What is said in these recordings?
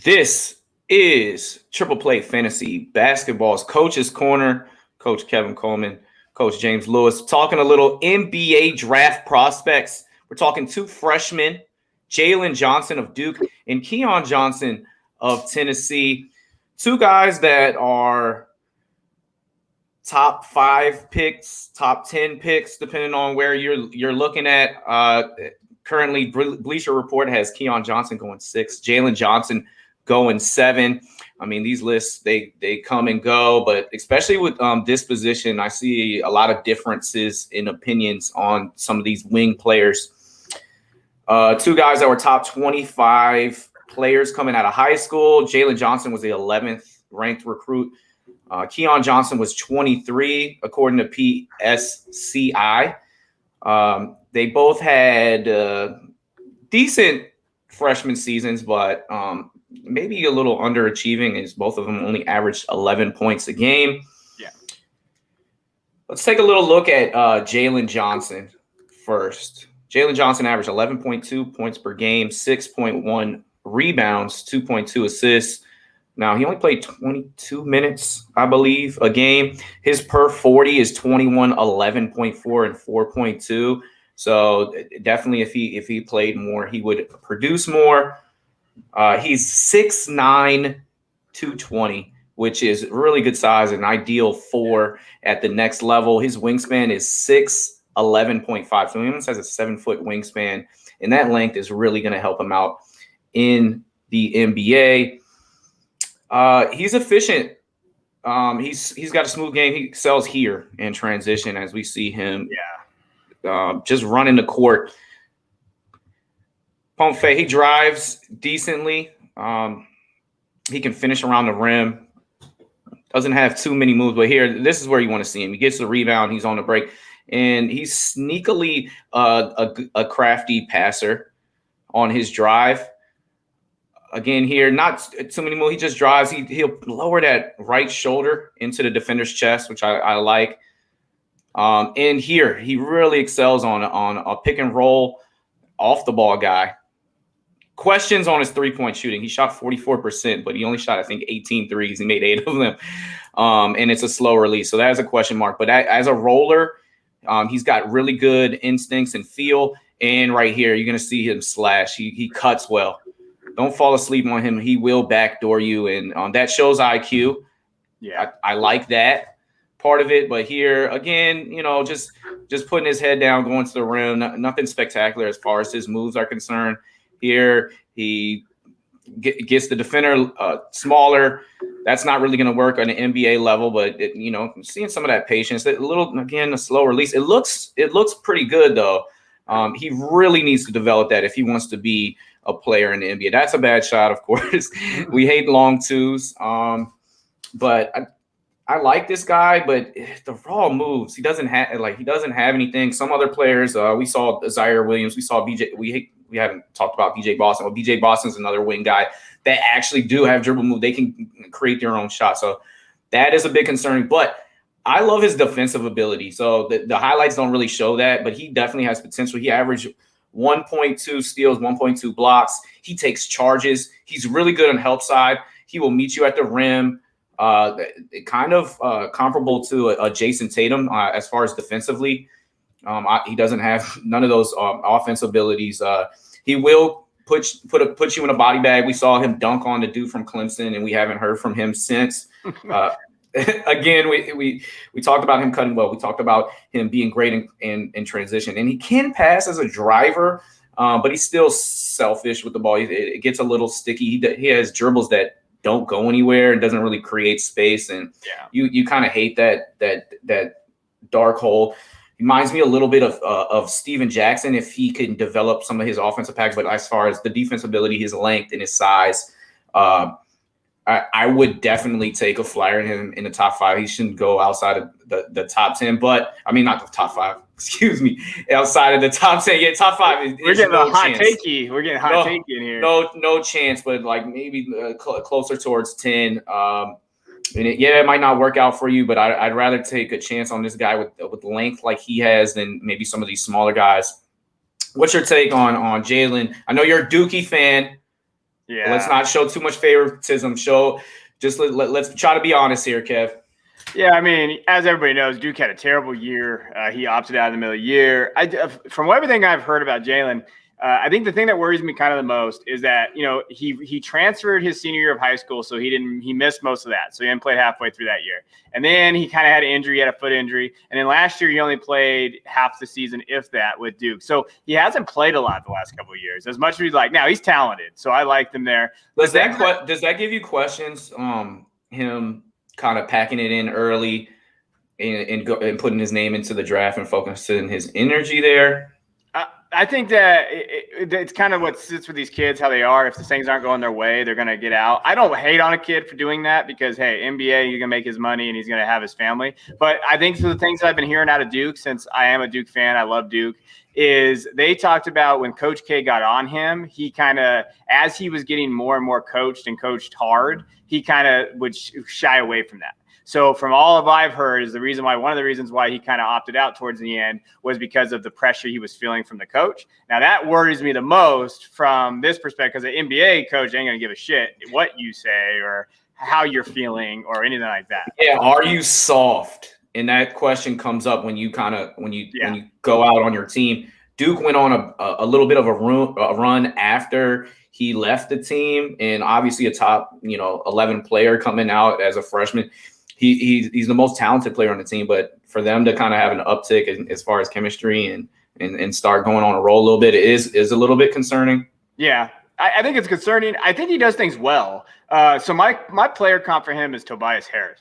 This is Triple Play Fantasy Basketball's Coach's Corner. Coach Kevin Coleman, Coach JLewis, talking a little NBA draft prospects. We're talking two freshmen, Jalen Johnson of Duke and Keon Johnson of Tennessee. Two guys that are top 5 picks, top 10 picks, depending on where you're looking at. Currently, Bleacher Report has Keon Johnson going 6, Jalen Johnson going 7. I mean, these lists, they come and go, but especially with this position, I see a lot of differences in opinions on some of these wing players. Two guys that were top 25 players coming out of high school. Jalen Johnson was the 11th ranked recruit. Keon Johnson was 23, according to PSCI. They both had decent freshman seasons, but maybe a little underachieving, as both of them only averaged 11 points a game. Yeah. Let's take a little look at Jalen Johnson first. Jalen Johnson averaged 11.2 points per game, 6.1 rebounds, 2.2 assists. Now, he only played 22 minutes, I believe, a game. His per 40 is 21, 11.4, and 4.2. So definitely if he played more, he would produce more. He's 6'9", 220, which is really good size, an ideal 4 at the next level. His wingspan is 6'11.5. So he almost has a 7-foot wingspan, and that length is really going to help him out in the NBA. He's efficient. He's got a smooth game. He excels here in transition, as we see him just running the court. Pump fake. He drives decently. He can finish around the rim. Doesn't have too many moves, but here, this is where you want to see him. He gets the rebound. He's on the break, and he's sneakily a crafty passer on his drive. Again, here, not too many moves. He just drives. He'll lower that right shoulder into the defender's chest, which I like. And here, he really excels on a pick and roll off the ball guy. Questions on his three-point shooting. He shot 44%, but he only shot, I think, 18 threes. He made 8 of them. And it's a slow release. So that is a question mark. But as a roller, he's got really good instincts and feel. And right here, you're going to see him slash. He cuts well. Don't fall asleep on him. He will backdoor you. And that shows IQ. Yeah, I like that part of it. But here, again, just putting his head down, going to the rim. Nothing spectacular as far as his moves are concerned. Here, he gets the defender smaller. That's not really going to work on an NBA level, but seeing some of that patience, a slow release. It looks pretty good though. He really needs to develop that if he wants to be a player in the NBA. That's a bad shot, of course. We hate long twos, but I like this guy. But the raw moves, he doesn't have anything. Some other players, we saw Zaire Williams, we saw BJ. We haven't talked about BJ Boston. Well, BJ Boston's another wing guy that actually do have dribble move. They can create their own shot. So that is a bit concerning. But I love his defensive ability. So the highlights don't really show that, but he definitely has potential. He averaged 1.2 steals, 1.2 blocks. He takes charges. He's really good on help side. He will meet you at the rim. Kind of comparable to a Jason Tatum as far as defensively. He doesn't have none of those offensive abilities. He will put you in a body bag. We saw him dunk on the dude from Clemson, and we haven't heard from him since. Again, we talked about him cutting well. We talked about him being great in transition, and he can pass as a driver, but he's still selfish with the ball. It gets a little sticky. He has dribbles that don't go anywhere and doesn't really create space, and you kind of hate that dark hole. Reminds me a little bit of Steven Jackson if he can develop some of his offensive packs, but as far as the defense ability, his length and his size, I would definitely take a flyer in him in the top 5. He shouldn't go outside of the top 10, but I mean, not the top 5, excuse me, outside of the top 10. Yeah, top 5. We're getting a hot takey. We're getting hot takey in here. No chance, but like maybe closer towards 10. It might not work out for you, but I'd rather take a chance on this guy with length like he has than maybe some of these smaller guys. What's your take on Jalen? I know you're a Dookie fan. Yeah. But let's not show too much favoritism. Let's try to be honest here, Kev. Yeah, I mean, as everybody knows, Duke had a terrible year. He opted out in the middle of the year. From everything I've heard about Jalen, I think the thing that worries me kind of the most is that, he transferred his senior year of high school, so he missed most of that. So he didn't play halfway through that year. And then he kind of had an injury, he had a foot injury. And then last year he only played half the season, if that, with Duke. So he hasn't played a lot the last couple of years, as much as he's like. Now he's talented, so I like him there. Does that give you questions? Him kind of packing it in early and putting his name into the draft and focusing his energy there? I think that it's kind of what sits with these kids, how they are. If the things aren't going their way, they're going to get out. I don't hate on a kid for doing that because, hey, NBA, he's going to make his money and he's going to have his family. But I think the things that I've been hearing out of Duke, since I am a Duke fan, I love Duke, is they talked about when Coach K got on him, he kind of, as he was getting more and more coached and coached hard, he kind of would shy away from that. So from all of I've heard is one of the reasons why he kind of opted out towards the end was because of the pressure he was feeling from the coach. Now that worries me the most from this perspective, because the NBA coach ain't going to give a shit what you say or how you're feeling or anything like that. Yeah. Are you soft? And that question comes up when you go out on your team. Duke went on a little bit of a run after he left the team, and obviously a top 11 player coming out as a freshman. He's the most talented player on the team, but for them to kind of have an uptick as far as chemistry and start going on a roll a little bit is a little bit concerning. Yeah, I think it's concerning. I think he does things well. So my player comp for him is Tobias Harris.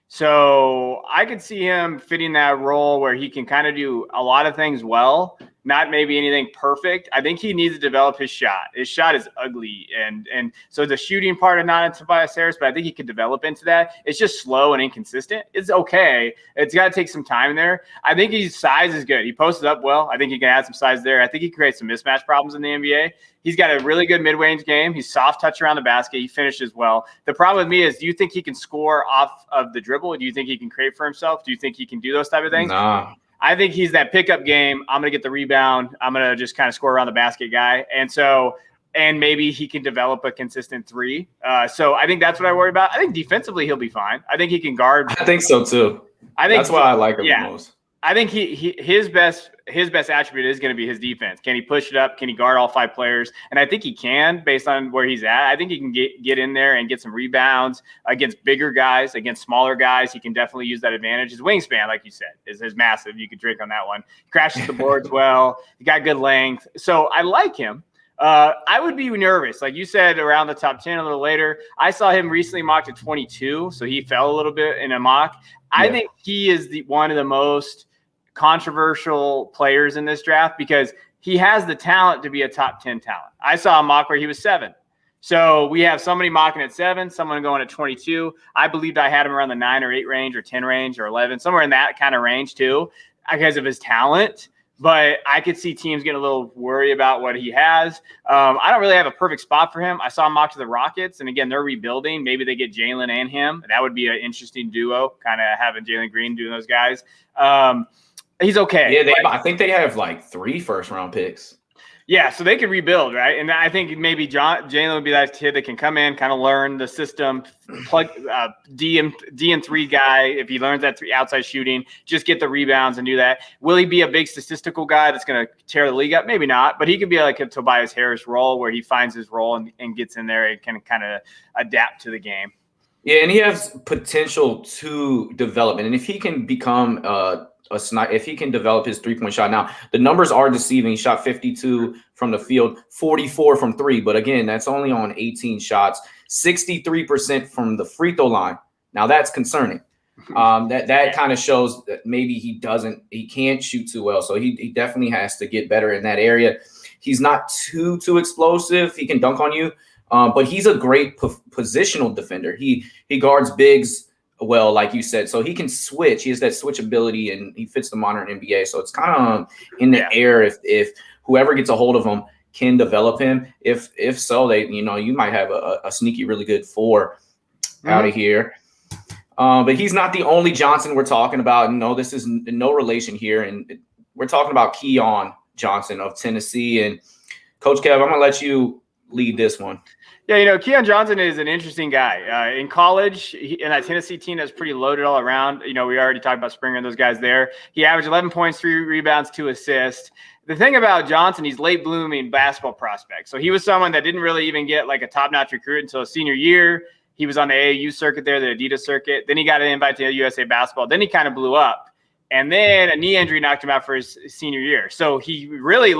So I could see him fitting that role where he can kind of do a lot of things well, not maybe anything perfect. I think he needs to develop his shot. His shot is ugly. And so the shooting part of not in Tobias Harris, but I think he could develop into that. It's just slow and inconsistent. It's okay. It's got to take some time there. I think his size is good. He posted up well. I think he can add some size there. I think he creates some mismatch problems in the NBA. He's got a really good mid-range game. He's soft touch around the basket. He finishes well. The problem with me is, do you think he can score off of the dribble? Do you think he can create for himself? Do you think he can do those type of things? Nah. I think he's that pickup game. I'm going to get the rebound. I'm going to just kind of score around the basket guy. And maybe he can develop a consistent three. So I think that's what I worry about. I think defensively he'll be fine. I think he can guard. I think so too. That's why I like him the most. I think his best attribute is going to be his defense. Can he push it up? Can he guard all five players? And I think he can, based on where he's at. I think he can get in there and get some rebounds against bigger guys, against smaller guys. He can definitely use that advantage. His wingspan, like you said, is massive. You could drink on that one. He crashes the boards well. He got good length. So I like him. I would be nervous. Like you said, around the top 10 a little later. I saw him recently mocked at 22, so he fell a little bit in a mock. I think he is one of the most controversial players in this draft because he has the talent to be a top 10 talent. I saw a mock where he was 7. So we have somebody mocking at 7, someone going at 22. I believed I had him around the 9 or 8 range or 10 range or 11, somewhere in that kind of range too, because of his talent. But I could see teams getting a little worried about what he has. I don't really have a perfect spot for him. I saw him mock to the Rockets, and again, they're rebuilding. Maybe they get Jalen and him. That would be an interesting duo, kind of having Jalen Green doing those guys. He's okay. Yeah, I think they have like 3 first-round picks. Yeah, so they could rebuild, right? And I think maybe Jalen would be that kid that can come in, kind of learn the system, plug D and 3 guy. If he learns that 3 outside shooting, just get the rebounds and do that. Will he be a big statistical guy that's going to tear the league up? Maybe not, but he could be like a Tobias Harris role where he finds his role and gets in there and can kind of adapt to the game. Yeah, and he has potential to development, and if he can become if he can develop his 3-point shot. Now, the numbers are deceiving. He shot 52 from the field, 44 from 3. But again, that's only on 18 shots, 63% from the free throw line. Now, that's concerning. That kind of shows that maybe he can't shoot too well. So he definitely has to get better in that area. He's not too explosive. He can dunk on you. But he's a great positional defender. He guards bigs well, like you said, so he can switch. He has that switch ability, and he fits the modern NBA. So it's kind of in the air if whoever gets a hold of him can develop him. If so, you might have a sneaky, really good 4 out of here. But he's not the only Johnson we're talking about. No, this is no relation here, and we're talking about Keon Johnson of Tennessee. And Coach Kev, I'm gonna let you lead this one. Yeah, Keon Johnson is an interesting guy. In college, in that Tennessee team that's pretty loaded all around, we already talked about Springer and those guys there. He averaged 11 points, 3 rebounds, 2 assists. The thing about Johnson, he's late blooming basketball prospect. So he was someone that didn't really even get like a top-notch recruit until his senior year. He was on the AAU circuit there, the Adidas circuit. Then he got an invite to USA Basketball. Then he kind of blew up. And then a knee injury knocked him out for his senior year. So he really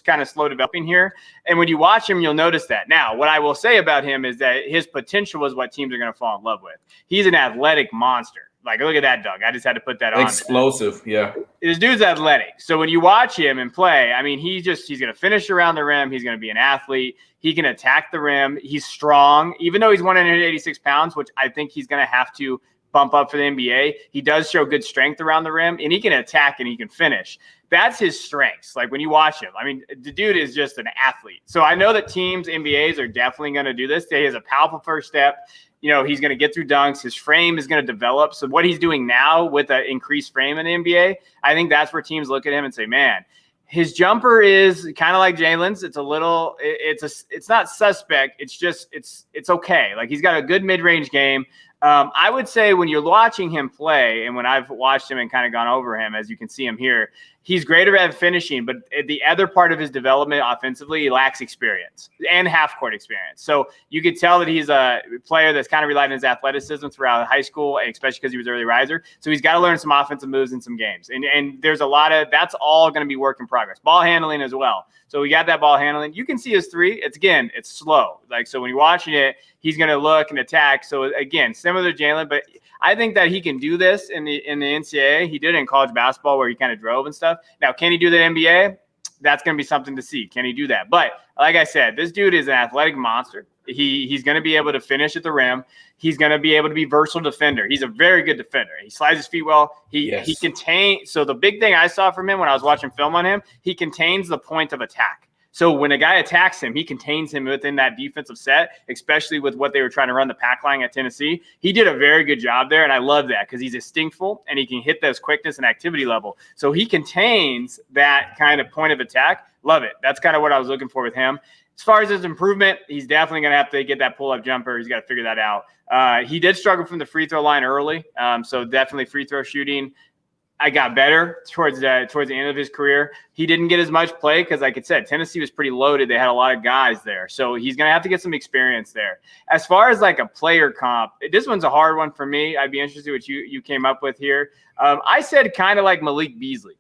kind of slow developing here. And when you watch him, you'll notice that. Now, what I will say about him is that his potential is what teams are going to fall in love with. He's an athletic monster. Like, look at that, Doug. I just had to put that on. Explosive, yeah. This dude's athletic. So when you watch him and play, I mean, he's going to finish around the rim. He's going to be an athlete. He can attack the rim. He's strong. Even though he's 186 pounds, which I think he's going to have to bump up for the NBA, he does show good strength around the rim, and he can attack and he can finish. That's his strengths. Like when you watch him, I mean, the dude is just an athlete. So I know that teams, NBAs are definitely going to do this. He has a powerful first step. He's going to get through dunks. His frame is going to develop. So what he's doing now with an increased frame in the NBA, I think that's where teams look at him and say, man, his jumper is kind of like Jalen's. It's a little, it's not suspect. It's just, it's okay. Like he's got a good mid-range game. I would say when you're watching him play, and when I've watched him and kind of gone over him, as you can see him here, he's greater at finishing, but the other part of his development offensively, he lacks experience and half-court experience. So you could tell that he's a player that's kind of relied on his athleticism throughout high school, and especially because he was an early riser. So he's got to learn some offensive moves in some games. And there's a lot of – that's all going to be work in progress. Ball handling as well. So we got that ball handling. You can see his three. It's slow. Like, so when you're watching it, he's going to look and attack. So, again, similar to Jalen, but I think that he can do this in the NCAA. He did it in college basketball where he kind of drove and stuff. Now, can he do the NBA? That's going to be something to see. Can he do that? But like I said, this dude is an athletic monster. He's going to be able to finish at the rim. He's going to be able to be versatile defender. He's a very good defender. He slides his feet well. He contains. So the big thing I saw from him when I was watching film on him, he contains the point of attack. So when a guy attacks him, he contains him within that defensive set, especially with what they were trying to run the pack line at Tennessee. He did a very good job there, and I love that because he's instinctful and he can hit those quickness and activity level. So he contains that kind of point of attack. Love it. That's kind of what I was looking for with him. As far as his improvement, he's definitely going to have to get that pull-up jumper. He's got to figure that out. He did struggle from the free throw line early, so definitely free throw shooting. I got better towards the end of his career. He didn't get as much play because, like I said, Tennessee was pretty loaded. They had a lot of guys there. So he's going to have to get some experience there. As far as like a player comp, this one's a hard one for me. I'd be interested what you came up with here. I said kind of like Malik Beasley.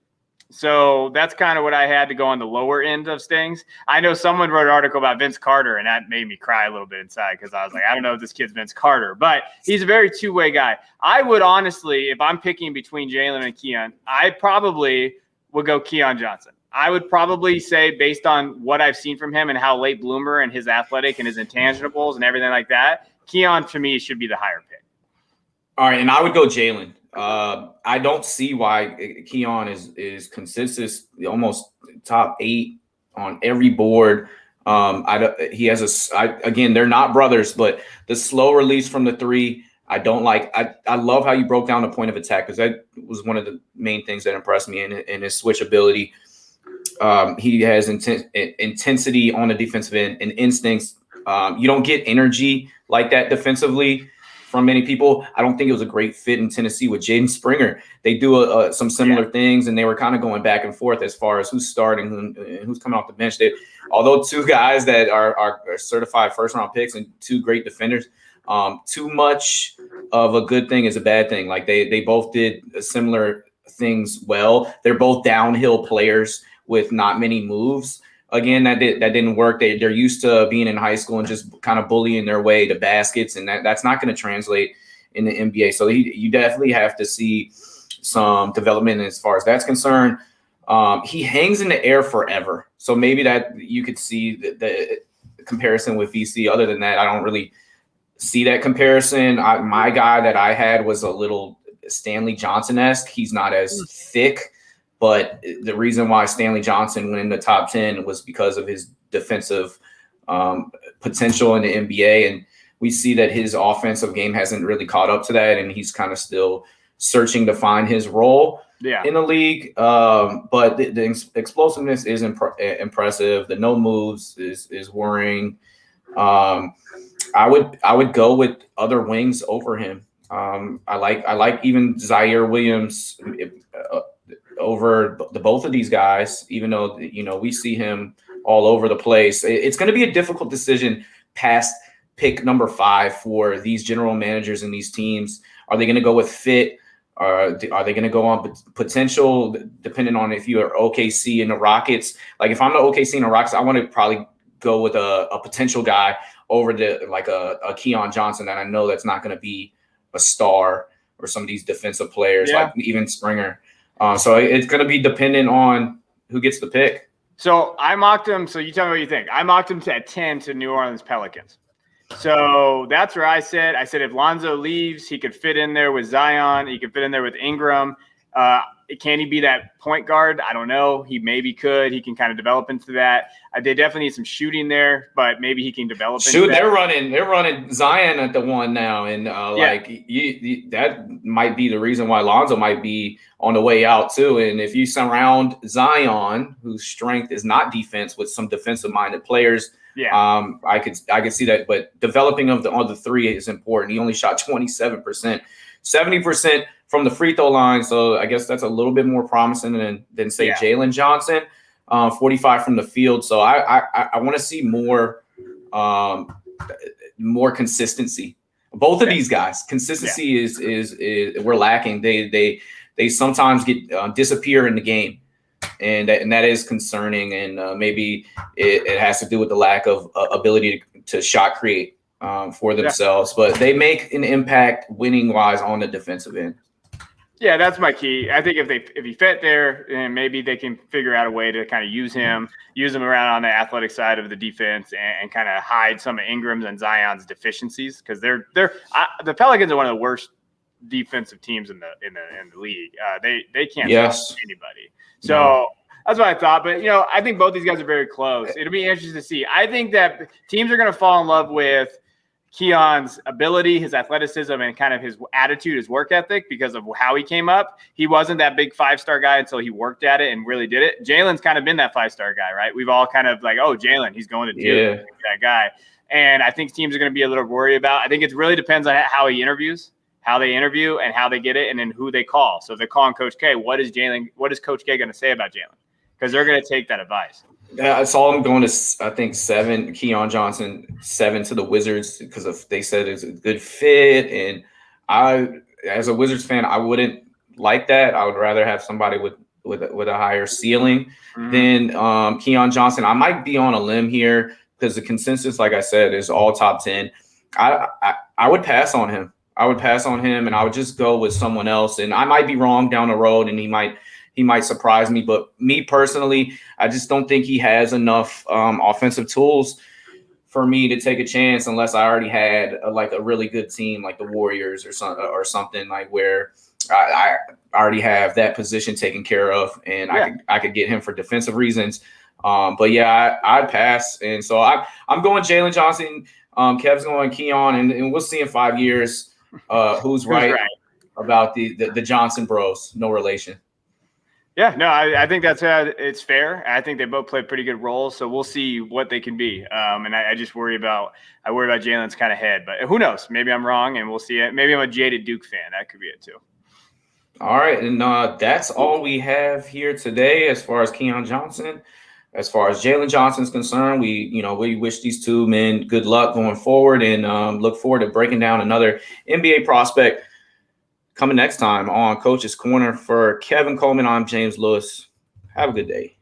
So that's kind of what I had to go on the lower end of things. I know someone wrote an article about Vince Carter, and that made me cry a little bit inside because I was like, I don't know if this kid's Vince Carter, but he's a very two-way guy. I would honestly, if I'm picking between Jalen and Keon, I probably would go Keon Johnson. I would probably say, based on what I've seen from him and how late bloomer and his athletic and his intangibles and everything like that, Keon, to me, should be the higher pick. All right, and I would go Jalen. I don't see why Keon is consistent, almost top 8 on every board. He has again, they're not brothers, but the slow release from the three, I don't like. I love how you broke down the point of attack because that was one of the main things that impressed me in his switch ability. He has intensity on the defensive end and instincts. You don't get energy like that defensively from many people. I don't think it was a great fit in Tennessee with Jaden Springer. They do some similar things, and they were kind of going back and forth as far as who's starting and who's coming off the bench. Although two guys that are certified first-round picks and two great defenders, too much of a good thing is a bad thing. Like they both did similar things well. They're both downhill players with not many moves. Again, that didn't work. They're used to being in high school and just kind of bullying their way to baskets, and that's not going to translate in the NBA. So you definitely have to see some development as far as that's concerned. He hangs in the air forever, so maybe that you could see the comparison with VC. Other than that, I don't really see that comparison. My guy that I had was a little Stanley Johnson-esque. He's not as thick. But the reason why Stanley Johnson went in the top 10 was because of his defensive potential in the NBA. And we see that his offensive game hasn't really caught up to that. And he's kind of still searching to find his role in the league. But the explosiveness is impressive. The no moves is worrying. I would go with other wings over him. I like even Zaire Williams over the both of these guys, even though we see him all over the place. It's going to be a difficult decision past pick number 5 for these general managers and these teams. Are they going to go with fit? Are they going to go on potential, depending on if you are OKC and the Rockets? Like if I'm the OKC and the Rockets, I want to probably go with a potential guy over a Keon Johnson that I know that's not going to be a star, or some of these defensive players, like even Springer. So it's going to be dependent on who gets the pick. So I mocked him. So you tell me what you think. I mocked him at 10 to New Orleans Pelicans. So that's where I said if Lonzo leaves, he could fit in there with Zion. He could fit in there with Ingram. Can he be that point guard? I don't know. He maybe could. He can kind of develop into that. They definitely need some shooting there, but maybe he can develop into that. They're running Zion at the 1 now, and that might be the reason why Lonzo might be on the way out too. And if you surround Zion, whose strength is not defense, with some defensive-minded players, I could see that. But developing of the 3 is important. He only shot 27%, 70% from the free throw line. So I guess that's a little bit more promising than say Jalen Johnson, 45 from the field. So I want to see more consistency. Both of these guys, consistency is we're lacking. They sometimes get disappear in the game. And that is concerning, and maybe it has to do with the lack of ability to shot create for themselves. But they make an impact winning wise on the defensive end. Yeah, that's my key. I think if he fit there, then maybe they can figure out a way to kind of use him around on the athletic side of the defense, and kind of hide some of Ingram's and Zion's deficiencies, because the Pelicans are one of the worst defensive teams in the league. They can't stop anybody. So that's what I thought. But, I think both these guys are very close. It'll be interesting to see. I think that teams are going to fall in love with Keon's ability, his athleticism, and kind of his attitude, his work ethic, because of how he came up. He wasn't that big 5-star guy until he worked at it and really did it. Jalen's kind of been that 5-star guy, right? We've all kind of like, oh, Jalen, he's going to do that guy. And I think teams are going to be a little worried about. I think it really depends on how he interviews, how they interview, and how they get it, and then who they call. So if they're calling Coach K, what is Coach K going to say about Jalen? Because they're going to take that advice. I saw him going to, I think, 7, Keon Johnson, 7 to the Wizards, because they said it's a good fit. And as a Wizards fan, I wouldn't like that. I would rather have somebody with a higher ceiling than Keon Johnson. I might be on a limb here, because the consensus, like I said, is all top 10. I would pass on him. And I would just go with someone else. And I might be wrong down the road, and he might surprise me. But me personally, I just don't think he has enough offensive tools for me to take a chance, unless I already had a really good team like the Warriors or something like where I already have that position taken care of, and I could get him for defensive reasons. But yeah, I'd pass. And so I'm going Jalen Johnson. Kev's going Keon, and we'll see in 5 years who's right about the Johnson bros. No relation. Yeah, no, I think that's it's fair. I think they both play pretty good roles, so we'll see what they can be. And I just worry about Jalen's kind of head, but who knows? Maybe I'm wrong, and we'll see it. Maybe I'm a jaded Duke fan. That could be it too. All right, and that's all we have here today as far as Keon Johnson. As far as Jalen Johnson's concerned, we wish these two men good luck going forward, and look forward to breaking down another NBA prospect coming next time on Coach's Corner. For Kevin Coleman, I'm JLewis. Have a good day.